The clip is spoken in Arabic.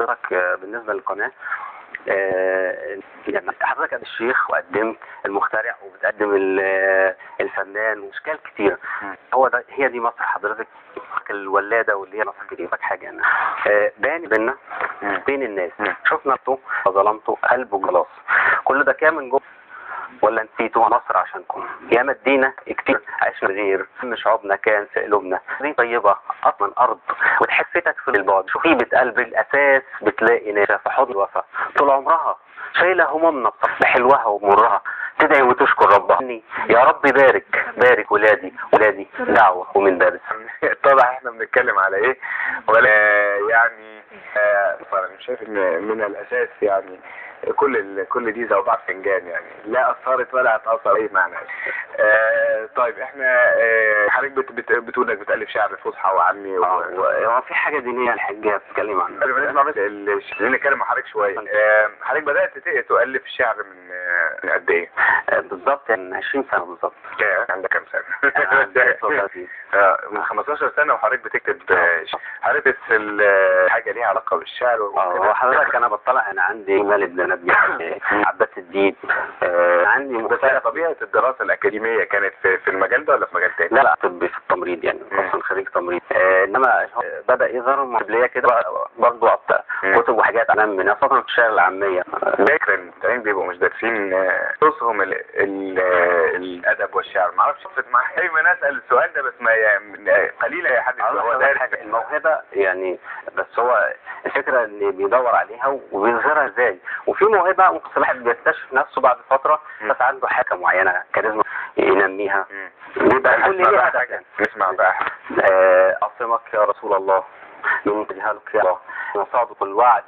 حضرتك بالنسبه للقناه، يعني حضرتك قد الشيخ وقدمت المخترع وبتقدم الفنان واشكال كتير. هو ده، هي دي مصر حضرتك الولاده، واللي هي مصر كتير حاجه يعني. باني بينا بين الناس، شفنا انتوا ظلمتوا قلب وخلاص. كل ده كان من جوه ولا نسيتوا مصر عشانكم؟ ياما ادينا كتير عشنا غير شعوبنا كان في قلوبنا دي طيبه اطمن ارض وتحفتك في البعد. شوف طيبه قلب الاساس بتلاقي ناس في حضن الوفا طول عمرها شايله همومنا بحلوها ومرها تدعي وتشكر ربها. يا رب بارك ولادي دعوه ومن بارس. طبعا احنا بنتكلم على ايه ولا يعني مش شايف ان من الاساس يعني كل دي زوبعة فنجان يعني لا اثرت ولا هتاثر اي معنى. طيب احنا حضرتك بتقول انك بتالف شعر فصحى وعامي هو في حاجه دينيه الحاجه بتتكلم عنها. نسمع بس نتكلم مع حضرتك شويه. حضرتك بدات تؤلف شعر من قد ايه؟ بالظبط من 20 سنه بالظبط. عندك كام سنه؟ عندي 33. من 15 سنه وحضرتك بتكتب. حضرتك حاجه ليها علاقه بالشعر؟ هو حضرتك انا بطلع، انا عندي مال بنات عباس الدين. عندي بس طبيعه الدراسه الاكاديميه كانت في المجال ده ولا في مجال تاني؟ لا طب في التمريض يعني، اصلا خريج تمريض. انما بدا يظهر مقابليه كده برضه كتب وحاجات عن من فتره الشعر العاميه. فاكر ان التانيين بيبقوا مش دارسين تصهم الادب والشعر. ما اعرفش مع دايما اسال السؤال ده، بس ما يعني قليلا يا حد هو دارس الموهبه يعني. بس هو الفكره ان بيدور عليها وبيظهرها ازاي. وفي موهبه ممكن الواحد بيكتشف نفسه بعد فتره بس عنده حاجه معينه كاريزما ينميها. بيبقى كل حاجه. نسمع بقى. اعصمك يا رسول الله من جهالك يا الله، وصادق الوعد